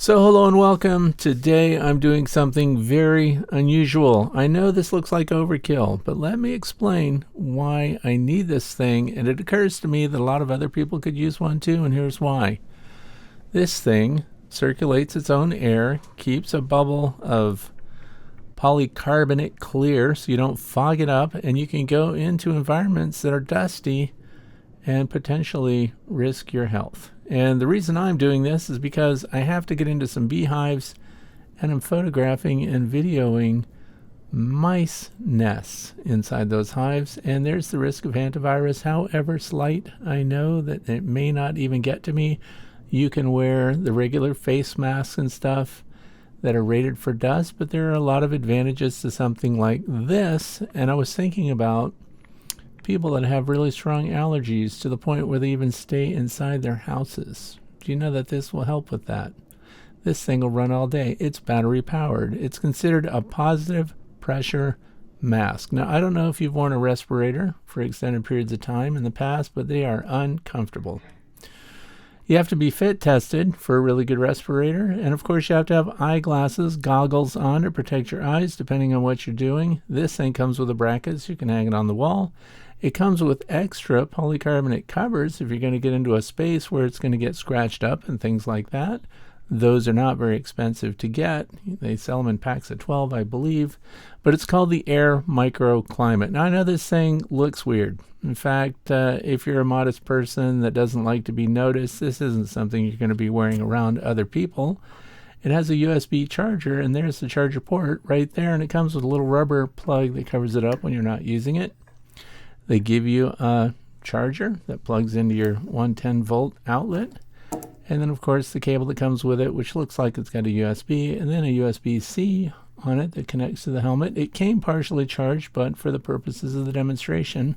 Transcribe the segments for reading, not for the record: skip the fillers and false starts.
So hello and welcome. Today I'm doing something very unusual. I know this looks like overkill, but let me explain why I need this thing, and it occurs to me that a lot of other people could use one too, and here's why. This thing circulates its own air, keeps a bubble of polycarbonate clear so you don't fog it up, and you can go into environments that are dusty and potentially risk your health. And the reason I'm doing this is because I have to get into some beehives, and I'm photographing and videoing mice nests inside those hives, and there's the risk of hantavirus, however slight. I know that it may not even get to me. You can wear the regular face masks and stuff that are rated for dust, but there are a lot of advantages to something like this. And I was thinking about people that have really strong allergies to the point where they even stay inside their houses. Do you know that this will help with that? This thing will run all day. It's battery powered. It's considered a positive pressure mask. Now, I don't know if you've worn a respirator for extended periods of time in the past, but they are uncomfortable. You have to be fit tested for a really good respirator, and of course you have to have eyeglasses, goggles on to protect your eyes depending on what you're doing. This thing comes with a bracket so you can hang it on the wall. It comes with extra polycarbonate covers if you're going to get into a space where it's going to get scratched up and things like that. Those are not very expensive to get. They sell them in packs of 12, I believe. But it's called the Air MicroClimate. Now, I know this thing looks weird. In fact, if you're a modest person that doesn't like to be noticed, this isn't something you're going to be wearing around other people. It has a USB charger, and there's the charger port right there, and it comes with a little rubber plug that covers it up when you're not using it. They give you a charger that plugs into your 110-volt outlet. And then, of course, the cable that comes with it, which looks like it's got a USB, and then a USB-C on it that connects to the helmet. It came partially charged, but for the purposes of the demonstration,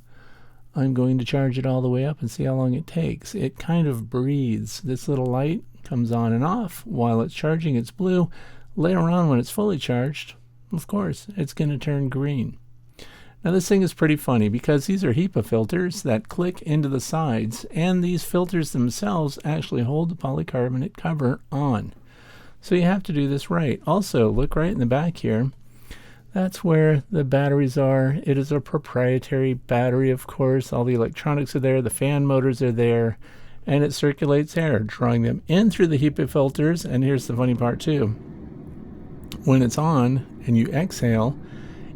I'm going to charge it all the way up and see how long it takes. It kind of breathes. This little light comes on and off while it's charging. It's blue. Later on, when it's fully charged, of course, it's going to turn green. Now, this thing is pretty funny because these are Hepa filters that click into the sides, and these filters themselves actually hold the polycarbonate cover on. So you have to do this right. Also, look right in the back here. That's where the batteries are. It is a proprietary battery, of course. All the electronics are there. The fan motors are there. And it circulates air, drawing them in through the Hepa filters. And here's the funny part, too. When it's on and you exhale,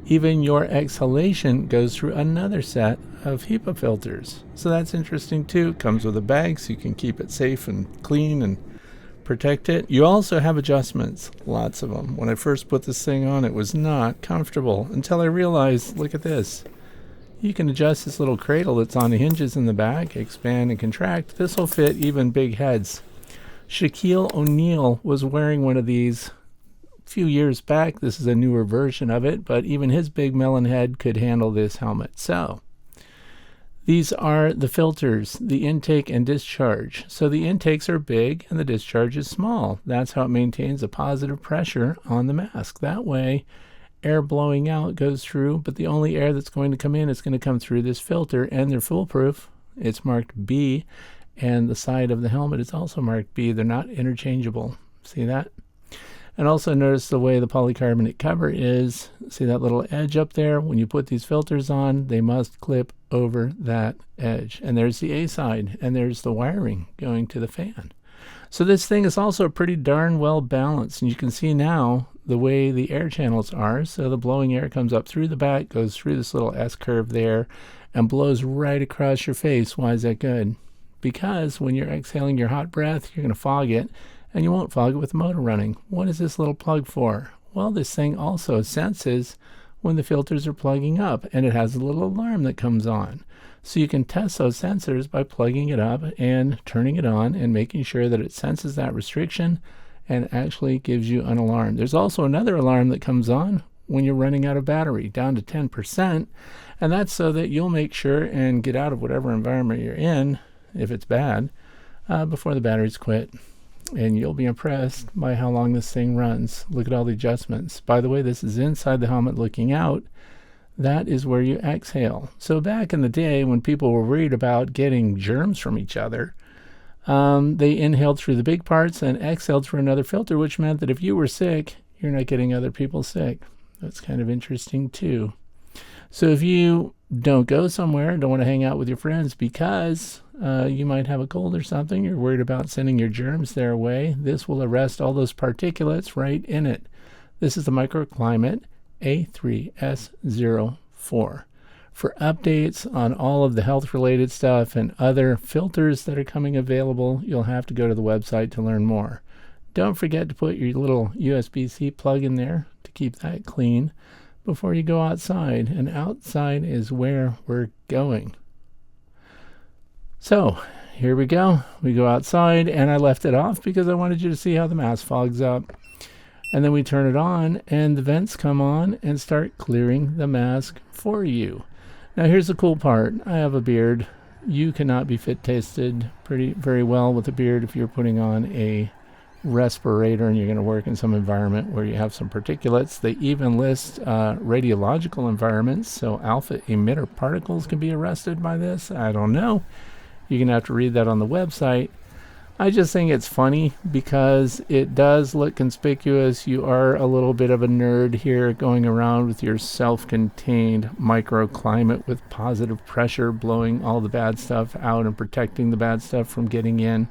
even your exhalation goes through another set of Hepa filters. So that's interesting too. It comes with a bag so you can keep it safe and clean and protect it. You also have adjustments, lots of them. When I first put this thing on, it was not comfortable until I realized, look at this. You can adjust this little cradle that's on the hinges in the back, expand and contract. This will fit even big heads. Shaquille O'Neal was wearing one of these few years back. This is a newer version of it, but even his big melon head could handle this helmet. So these are the filters, the intake and discharge. So the intakes are big and the discharge is small. That's how it maintains a positive pressure on the mask. That way air blowing out goes through, but the only air that's going to come in is going to come through this filter, and they're foolproof. It's marked B, and the side of the helmet is also marked B. They're not interchangeable. See that? And also notice the way the polycarbonate cover is. See that little edge up there? When you put these filters on, they must clip over that edge. And there's the A side, and there's the wiring going to the fan. So this thing is also pretty darn well balanced. And you can see now the way the air channels are. So the blowing air comes up through the back, goes through this little S curve there, and blows right across your face. Why is that good? Because when you're exhaling your hot breath, you're going to fog it. And you won't fog it with the motor running. What is this little plug for? Well, this thing also senses when the filters are plugging up, and it has a little alarm that comes on. So you can test those sensors by plugging it up and turning it on and making sure that it senses that restriction and actually gives you an alarm. There's also another alarm that comes on when you're running out of battery, down to 10%, and that's so that you'll make sure and get out of whatever environment you're in, if it's bad, before the batteries quit. And you'll be impressed by how long this thing runs. Look at all the adjustments. By the way, this is inside the helmet looking out. That is where you exhale. So back in the day when people were worried about getting germs from each other, They inhaled through the big parts and exhaled through another filter, which meant that if you were sick, you're not getting other people sick. That's kind of interesting too. So if you don't go somewhere, don't want to hang out with your friends because you might have a cold or something, you're worried about sending your germs their way, this will arrest all those particulates right in it. This is the MicroClimate A3S04. For updates on all of the health-related stuff and other filters that are coming available, you'll have to go to the website to learn more. Don't forget to put your little USB-C plug in there to keep that clean before you go outside, and outside is where we're going. So here we go. We go outside, and I left it off because I wanted you to see how the mask fogs up. And then we turn it on, and the vents come on and start clearing the mask for you. Now here's the cool part. I have a beard. You cannot be fit-tested very well with a beard if you're putting on a respirator and you're going to work in some environment where you have some particulates. They even list radiological environments, so alpha emitter particles can be arrested by this. I don't know. You're going to have to read that on the website. I just think it's funny because it does look conspicuous. You are a little bit of a nerd here going around with your self-contained microclimate with positive pressure blowing all the bad stuff out and protecting the bad stuff from getting in.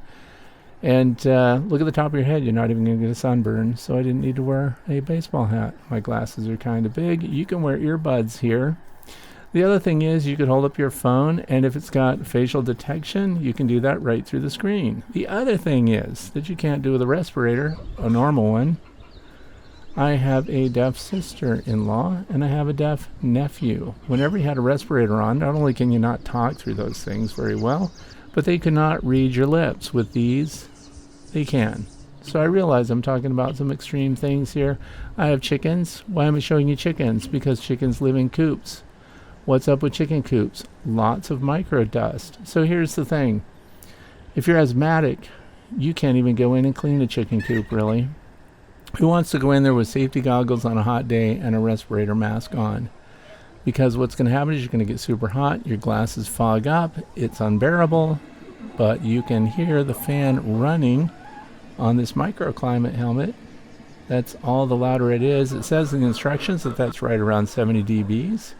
And look at the top of your head. You're not even going to get a sunburn, so I didn't need to wear a baseball hat. My glasses are kind of big. You can wear earbuds here. The other thing is you could hold up your phone, and if it's got facial detection, you can do that right through the screen. The other thing is that you can't do with a respirator, a normal one. I have a deaf sister-in-law, and I have a deaf nephew. Whenever you had a respirator on, not only can you not talk through those things very well, but they could not read your lips. With these, they can. So I realize I'm talking about some extreme things here. I have chickens. Why am I showing you chickens? Because chickens live in coops. What's up with chicken coops? Lots of micro dust. So here's the thing. If you're asthmatic, you can't even go in and clean a chicken coop, really. Who wants to go in there with safety goggles on a hot day and a respirator mask on? Because what's going to happen is you're going to get super hot, your glasses fog up, it's unbearable, but you can hear the fan running on this microclimate helmet. That's all the louder it is. It says in the instructions that that's right around 70 dBs.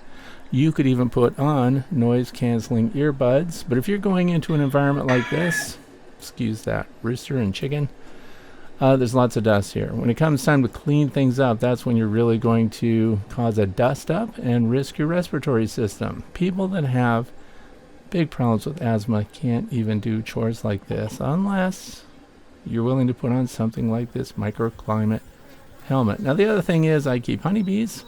You could even put on noise-canceling earbuds, but if you're going into an environment like this, excuse that rooster and chicken, there's lots of dust here. When it comes time to clean things up, that's when you're really going to cause a dust up and risk your respiratory system. People that have big problems with asthma can't even do chores like this unless you're willing to put on something like this microclimate helmet. Now the other thing is I keep honeybees,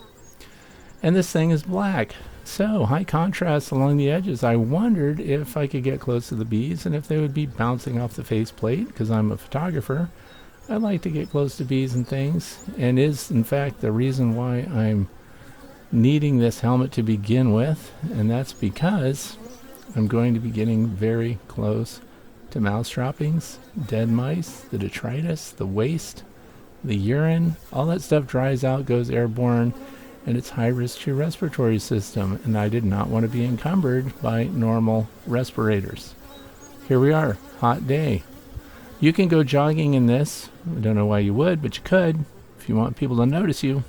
and this thing is black. So high contrast along the edges. I wondered if I could get close to the bees and if they would be bouncing off the faceplate, because I'm a photographer. I like to get close to bees and things, and is in fact the reason why I'm needing this helmet to begin with, and that's because I'm going to be getting very close to mouse droppings, dead mice, the detritus, the waste, the urine. All that stuff dries out, goes airborne, and it's high risk to your respiratory system, and I did not want to be encumbered by normal respirators. Here we are, hot day. You can go jogging in this. I don't know why you would, but you could if you want people to notice you.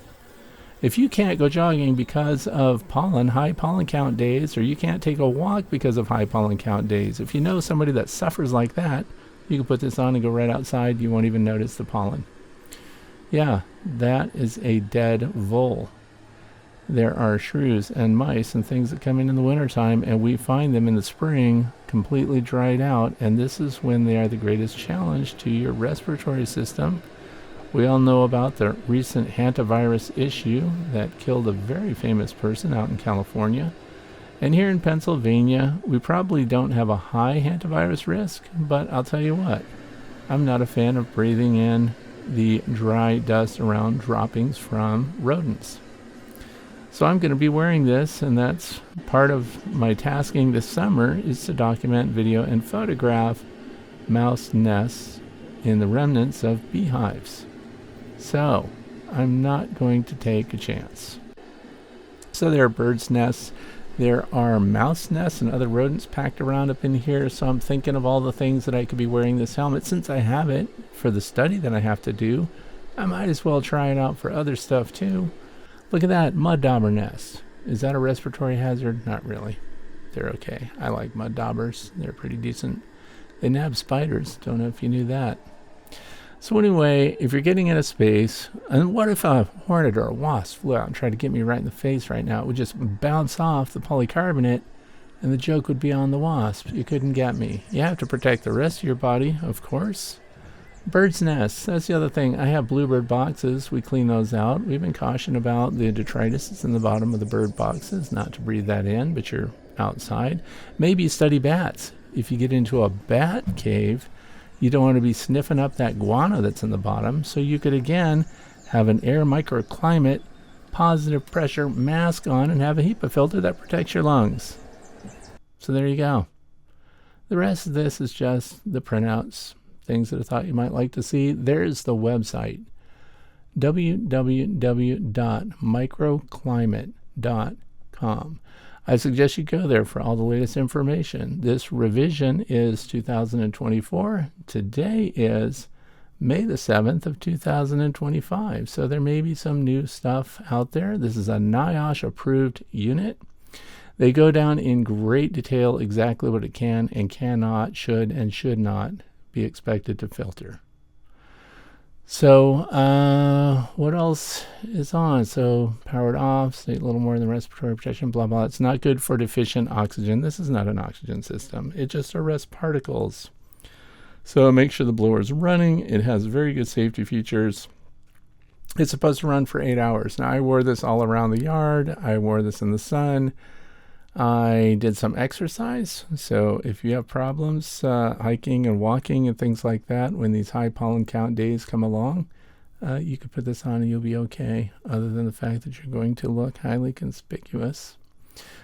If you can't go jogging because of pollen, high pollen count days, or you can't take a walk because of high pollen count days, if you know somebody that suffers like that, you can put this on and go right outside. You won't even notice the pollen. Yeah, that is a dead vole. There are shrews and mice and things that come in the wintertime, and we find them in the spring completely dried out, and this is when they are the greatest challenge to your respiratory system. We all know about the recent Hantavirus issue that killed a very famous person out in California. And here in Pennsylvania, we probably don't have a high hantavirus risk, but I'll tell you what, I'm not a fan of breathing in the dry dust around droppings from rodents. So I'm going to be wearing this, and that's part of my tasking this summer is to document, video, and photograph mouse nests in the remnants of beehives. So I'm not going to take a chance. So there are birds' nests There are mouse nests and other rodents packed around up in here, so I'm thinking of all the things that I could be wearing this helmet. Since I have it for the study that I have to do, I might as well try it out for other stuff too. Look at that, mud dauber nest. Is that a respiratory hazard? Not really. They're okay. I like mud daubers. They're pretty decent. They nab spiders. Don't know if you knew that. So anyway, if you're getting in a space, and what if a hornet or a wasp flew out and tried to get me right in the face right now? It would just bounce off the polycarbonate, and the joke would be on the wasp. You couldn't get me. You have to protect the rest of your body, of course. Bird's nests. That's the other thing. I have bluebird boxes. We clean those out. We've been cautioned about the detritus that's in the bottom of the bird boxes, not to breathe that in, but you're outside. Maybe you study bats. If you get into a bat cave, you don't want to be sniffing up that guano that's in the bottom, so you could again have an air microclimate positive pressure mask on and have a Hepa filter that protects your lungs. So there you go. The rest of this is just the printouts, things that I thought you might like to see. There's the website, www.microclimate.com. I suggest you go there for all the latest information. This revision is 2024. Today is May the 7th of 2025. So there may be some new stuff out there. This is a Niosh approved unit. They go down in great detail exactly what it can and cannot, should and should not be expected to filter. So what else is on? So powered off, state a little more than respiratory protection, blah, blah. It's not good for deficient oxygen. This is not an oxygen system. It just arrests particles. So make sure the blower is running. It has very good safety features. It's supposed to run for 8 hours. Now, I wore this all around the yard. I wore this in the sun. I did some exercise, so if you have problems hiking and walking and things like that, when these high pollen count days come along, you could put this on and you'll be okay, other than the fact that you're going to look highly conspicuous.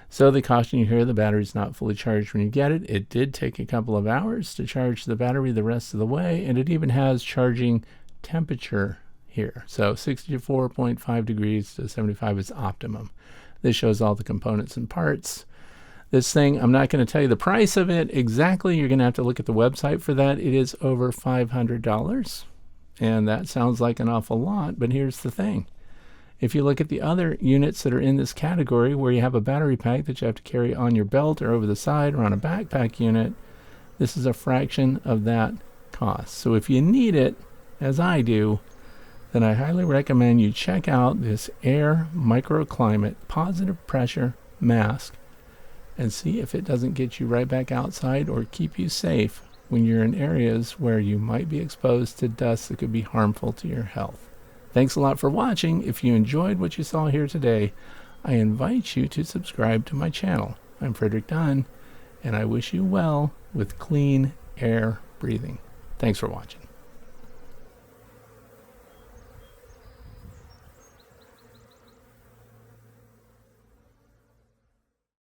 So they caution you here, the battery's not fully charged when you get it. It did take a couple of hours to charge the battery the rest of the way, and it even has charging temperature here. So 64.5 degrees to 75 is optimum. This shows all the components and parts. This thing, I'm not going to tell you the price of it exactly. You're going to have to look at the website for that. It is over $500. And that sounds like an awful lot, but here's the thing. If you look at the other units that are in this category where you have a battery pack that you have to carry on your belt or over the side or on a backpack unit, this is a fraction of that cost. So if you need it, as I do, then I highly recommend you check out this Air MicroClimate positive pressure mask and see if it doesn't get you right back outside or keep you safe when you're in areas where you might be exposed to dust that could be harmful to your health. Thanks a lot for watching. If you enjoyed what you saw here today, I invite you to subscribe to my channel. I'm Frederick Dunn, and I wish you well with clean air breathing. Thanks for watching.